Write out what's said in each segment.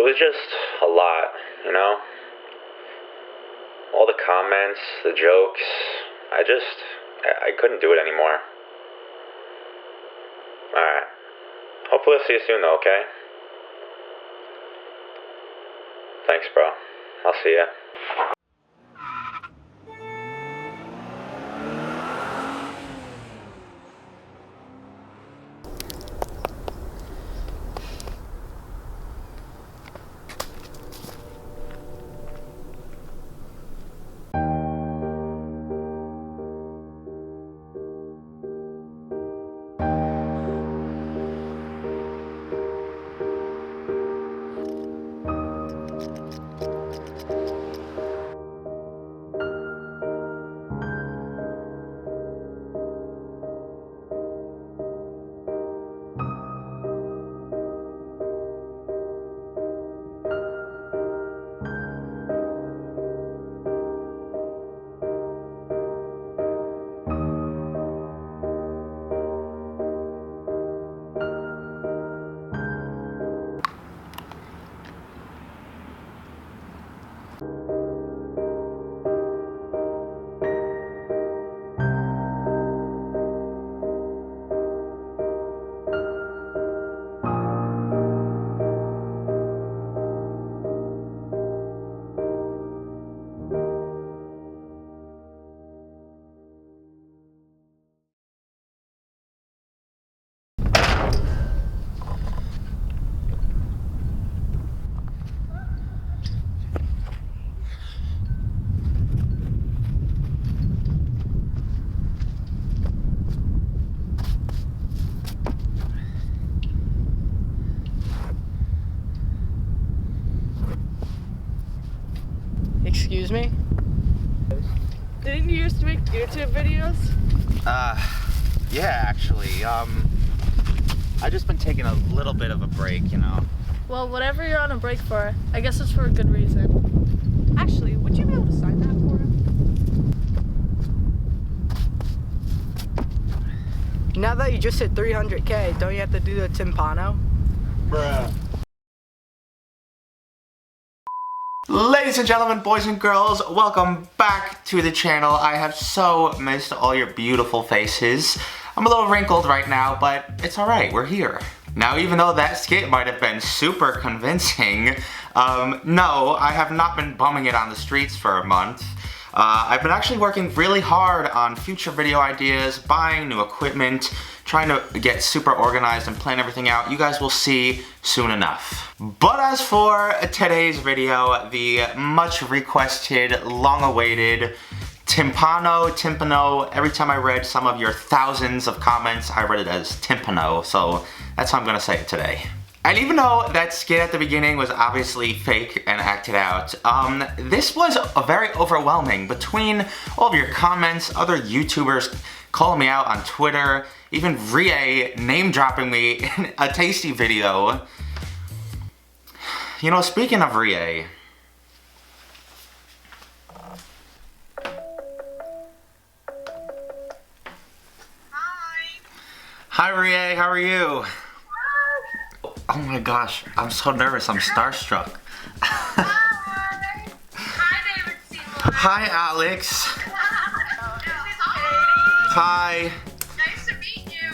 was just a lot, you know? All the comments, the jokes, I couldn't do it anymore. Alright. Hopefully I'll see you soon though, okay? Thanks, bro. I'll see ya. Excuse me? Didn't you used to make YouTube videos? Yeah, actually, I just been taking a little bit of a break, you know. Well, whatever you're on a break for, I guess it's for a good reason. Actually, would you be able to sign that for him? Now that you just hit 300K, don't you have to do the Timpano? Bruh. Ladies and gentlemen, boys and girls, welcome back to the channel. I have so missed all your beautiful faces. I'm a little wrinkled right now, but it's alright, we're here. Now, even though that skit might have been super convincing, no, I have not been bumming it on the streets for a month. I've been actually working really hard on future video ideas, buying new equipment, trying to get super organized and plan everything out. You guys will see soon enough. But as for today's video, the much requested, long awaited Timpano, every time I read some of your thousands of comments, I read it as Timpano, so that's how I'm gonna say it today. And even though that skit at the beginning was obviously fake and acted out, this was very overwhelming. Between all of your comments, other YouTubers calling me out on Twitter, even Rie name dropping me in a tasty video. You know, speaking of Rie, hi Rie, how are you? Oh my gosh, I'm so nervous, I'm starstruck. Hi! Hi, David Seymour. Hi, Alex. Hi. Nice to meet you.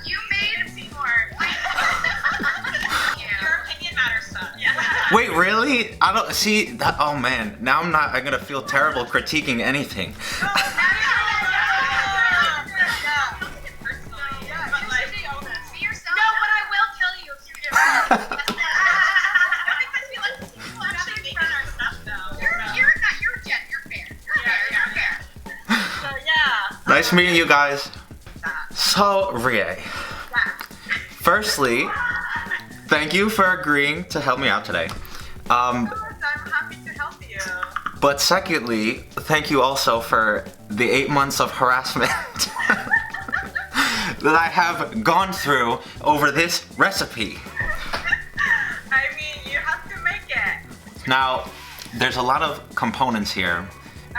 You made Seymour. Your opinion matters, son. Yeah. Wait, really? I don't see that. Oh man, now I'm gonna feel terrible critiquing anything. Nice meeting you guys. So, Rie, firstly, thank you for agreeing to help me out today. I'm happy to help you. But secondly, thank you also for the 8 months of harassment that I have gone through over this recipe. I mean, you have to make it. Now, there's a lot of components here.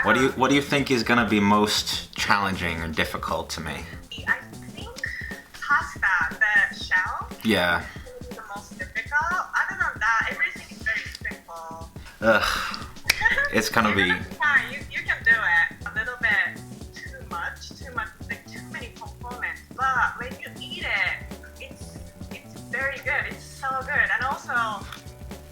What do you think is gonna be most challenging or difficult to me? I think pasta, the shell, Yeah. is the most difficult. Other than that, Ugh. It's gonna be... That's fine. You can do it. A little bit too much, like too many components. But when you eat it, it's very good. It's so good. And also, I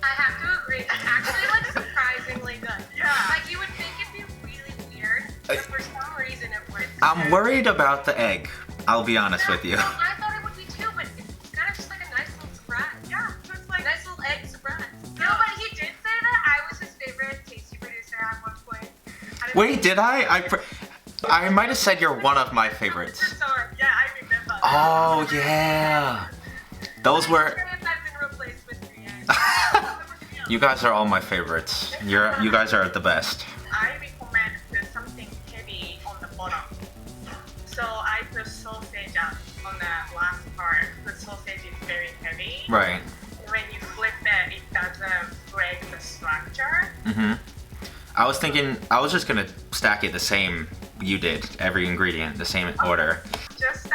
have to agree, it's actually like surprisingly good. Yeah. Like you would think it'd be really weird, but for some reason it works. I'm worried about the egg. I'll be honest with you. I thought it would be too, but it's kind of just like a nice little surprise. Yeah, so it's like nice little egg surprise. No, but he did say that I was his favorite tasty producer at one point. Wait, did I? I might have said you're one of my favorites. Yeah, I remember. Oh, yeah. Those were... I've been replaced with 3 eggs. You guys are all my favorites. You guys are the best. I recommend there's something heavy on the bottom. So I put sausage on the last part. The sausage is very heavy. Right. When you flip it, it doesn't break the structure. Mm-hmm. I was thinking, I was just gonna stack it the same you did. Every ingredient, the same order. Just,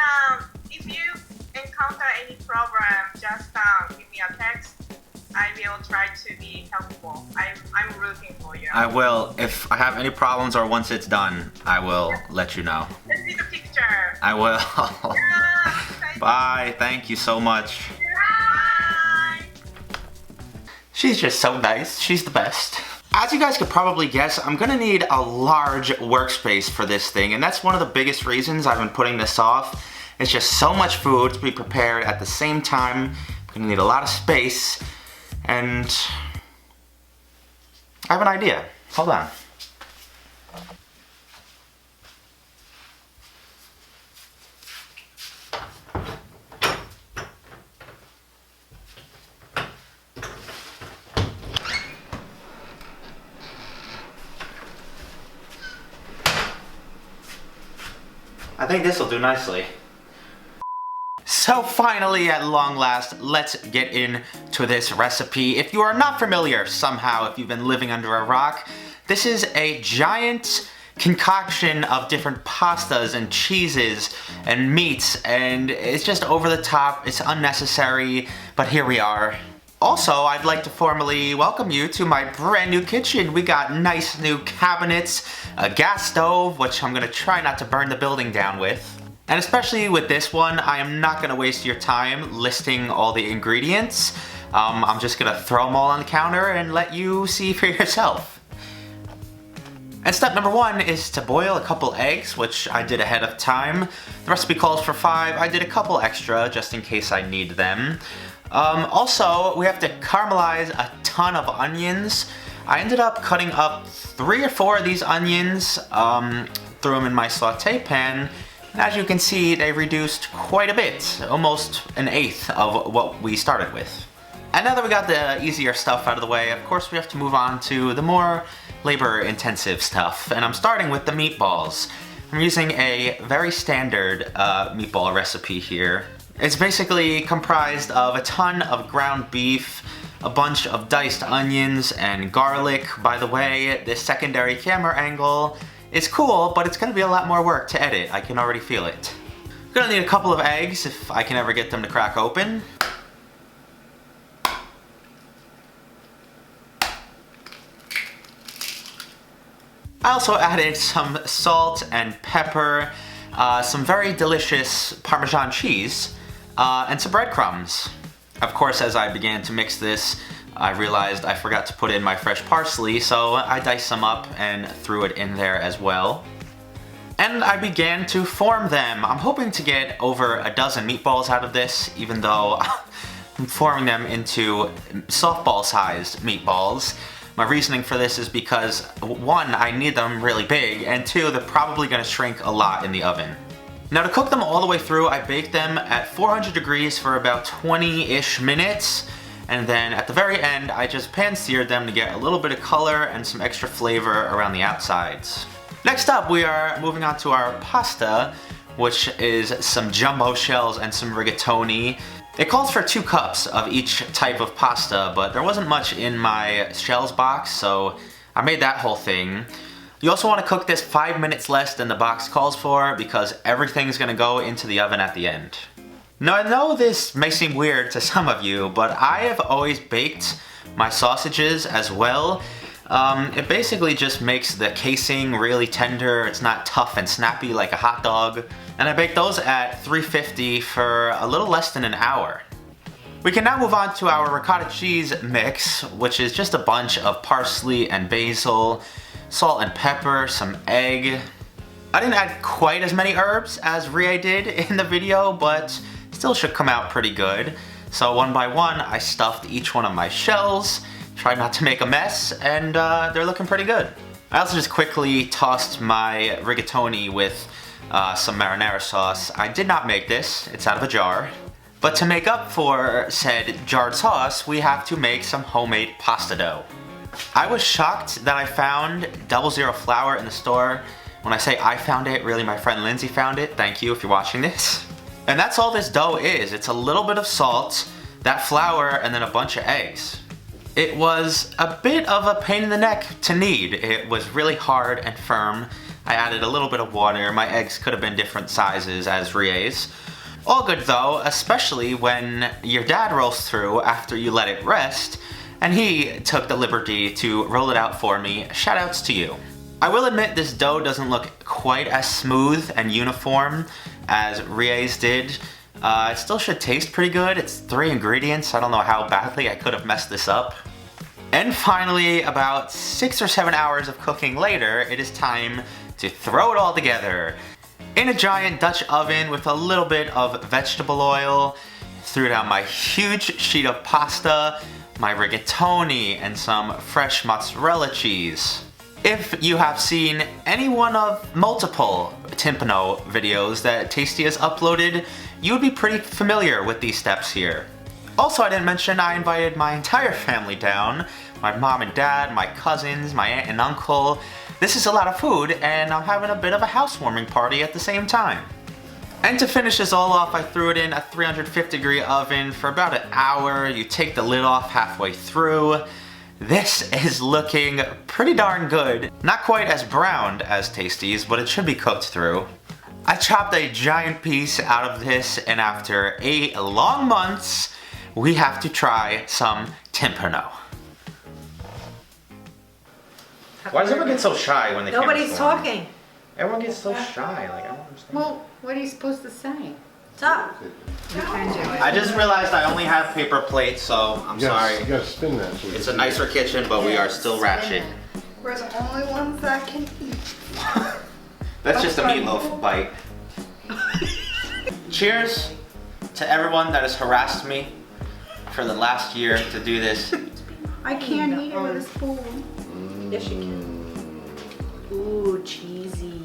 if you encounter any problem, just give me a text. I will try to be helpful. I'm rooting for you. I will. If I have any problems or once it's done, I will let you know. Send me the picture. I will. Yeah, Bye. Thank you so much. bye. She's just so nice. She's the best. As you guys could probably guess, I'm gonna need a large workspace for this thing, and that's one of the biggest reasons I've been putting this off. It's just so much food to be prepared at the same time. I'm gonna need a lot of space, and I have an idea. Hold on. I think this will do nicely. So finally, at long last, let's get into this recipe. If you are not familiar somehow, if you've been living under a rock, this is a giant concoction of different pastas and cheeses and meats, and it's just over the top, it's unnecessary, but here we are. Also, I'd like to formally welcome you to my brand new kitchen. We got nice new cabinets, a gas stove, which I'm gonna try not to burn the building down with. And especially with this one, I am not gonna waste your time listing all the ingredients. I'm just gonna throw them all on the counter and let you see for yourself. And step number 1 is to boil a couple eggs, which I did ahead of time. The recipe calls for 5. I did a couple extra just in case I need them. Also, we have to caramelize a ton of onions. I ended up cutting up 3 or 4 of these onions, threw them in my saute pan, and as you can see, they reduced quite a bit, almost an eighth of what we started with. And now that we got the easier stuff out of the way, of course we have to move on to the more labor-intensive stuff, and I'm starting with the meatballs. I'm using a very standard meatball recipe here. It's basically comprised of a ton of ground beef, a bunch of diced onions and garlic. By the way, this secondary camera angle is cool, but it's gonna be a lot more work to edit. I can already feel it. I'm gonna need a couple of eggs if I can ever get them to crack open. I also added some salt and pepper, some very delicious Parmesan cheese, and some breadcrumbs. Of course, as I began to mix this, I realized I forgot to put in my fresh parsley, so I diced some up and threw it in there as well. And I began to form them. I'm hoping to get over a dozen meatballs out of this, even though I'm forming them into softball-sized meatballs. My reasoning for this is because, 1, I need them really big, and 2, they're probably gonna shrink a lot in the oven. Now to cook them all the way through, I baked them at 400 degrees for about 20-ish minutes, and then at the very end, I just pan-seared them to get a little bit of color and some extra flavor around the outsides. Next up, we are moving on to our pasta, which is some jumbo shells and some rigatoni. It calls for 2 cups of each type of pasta, but there wasn't much in my shells box, so I made that whole thing. You also want to cook this 5 minutes less than the box calls for because everything's going to go into the oven at the end. Now I know this may seem weird to some of you, but I have always baked my sausages as well. It basically just makes the casing really tender. It's not tough and snappy like a hot dog. And I baked those at 350 for a little less than an hour. We can now move on to our ricotta cheese mix, which is just a bunch of parsley and basil, salt and pepper, some egg. I didn't add quite as many herbs as Rie did in the video, but still should come out pretty good. So one by one, I stuffed each one of my shells, tried not to make a mess, and they're looking pretty good. I also just quickly tossed my rigatoni with some marinara sauce. I did not make this, it's out of a jar. But to make up for said jarred sauce, we have to make some homemade pasta dough. I was shocked that I found 00 flour in the store. When I say I found it, really my friend Lindsay found it. Thank you if you're watching this. And that's all this dough is. It's a little bit of salt, that flour, and then a bunch of eggs. It was a bit of a pain in the neck to knead. It was really hard and firm. I added a little bit of water. My eggs could have been different sizes as Rie's. All good though, especially when your dad rolls through after you let it rest, and he took the liberty to roll it out for me. Shoutouts to you. I will admit this dough doesn't look quite as smooth and uniform as Rie's did. It still should taste pretty good. It's 3 ingredients. I don't know how badly I could have messed this up. And finally, about 6 or 7 hours of cooking later, it is time to throw it all together. In a giant Dutch oven with a little bit of vegetable oil, threw down my huge sheet of pasta, my rigatoni, and some fresh mozzarella cheese. If you have seen any one of multiple Timpano videos that Tasty has uploaded, you would be pretty familiar with these steps here. Also, I didn't mention I invited my entire family down, my mom and dad, my cousins, my aunt and uncle. This is a lot of food, and I'm having a bit of a housewarming party at the same time. And to finish this all off, I threw it in a 350-degree oven for about an hour. You take the lid off halfway through. This is looking pretty darn good. Not quite as browned as Tasty's, but it should be cooked through. I chopped a giant piece out of this, and after 8 long months, we have to try some Timpano. Why does everyone get so shy when they Nobody's talking. Everyone gets so shy, like I don't understand. Well, what are you supposed to say? Stop. You can do it. I just realized I only have paper plates, so I'm sorry. You gotta spin that. So It's a nicer kitchen, but we are still ratchet. We're the only ones that can eat. That's just a meatloaf bite. Cheers to everyone that has harassed me for the last year to do this. I can't eat it with a spoon. Yes, you can. Ooh, cheesy.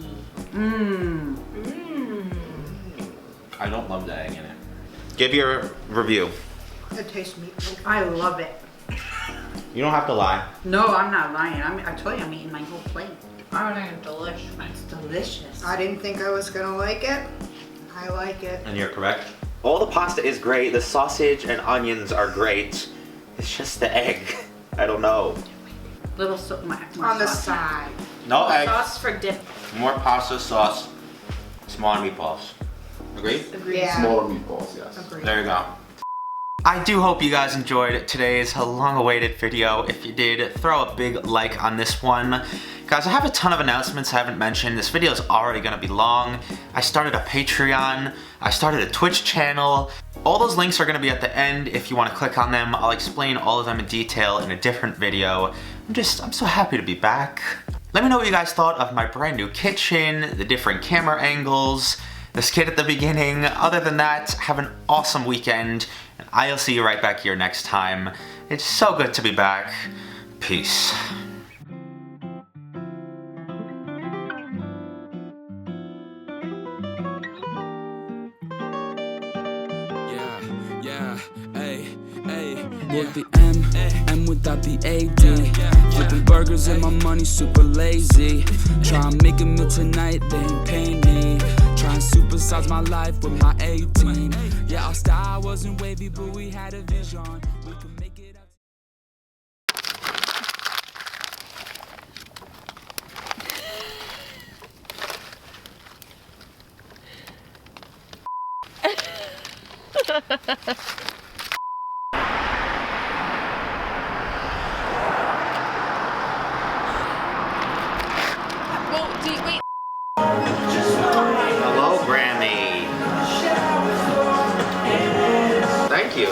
I don't love the egg in it. Give your review. It tastes meatloaf. I love it. You don't have to lie. No, I'm not lying. I told you I'm eating my whole plate. Oh, they're delicious. It's delicious. I didn't think I was gonna like it. I like it. And you're correct. All the pasta is great. The sausage and onions are great. It's just the egg. I don't know. Little On the side. No egg. Sauce for dip. More pasta sauce. Smaller meatballs. Agreed? Yeah. Smaller meatballs, yes. Agreed. There you go. I do hope you guys enjoyed today's long-awaited video. If you did, throw a big like on this one. Guys, I have a ton of announcements I haven't mentioned. This video is already gonna be long. I started a Patreon. I started a Twitch channel. All those links are gonna be at the end if you wanna click on them. I'll explain all of them in detail in a different video. I'm so happy to be back. Let me know what you guys thought of my brand new kitchen, the different camera angles, the skit at the beginning. Other than that, have an awesome weekend, and I'll see you right back here next time. It's so good to be back. Peace. With the M without the AD. Flipping burgers and my money super lazy. Try and make a meal tonight, they ain't paying me. Try and supersize my life with my 18. Yeah, our style wasn't wavy, but we had a vision. We could make it up. Wait. Hello, Grammy. Thank you.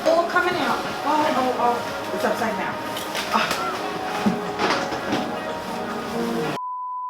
Oh, coming out. Oh. It's upside down.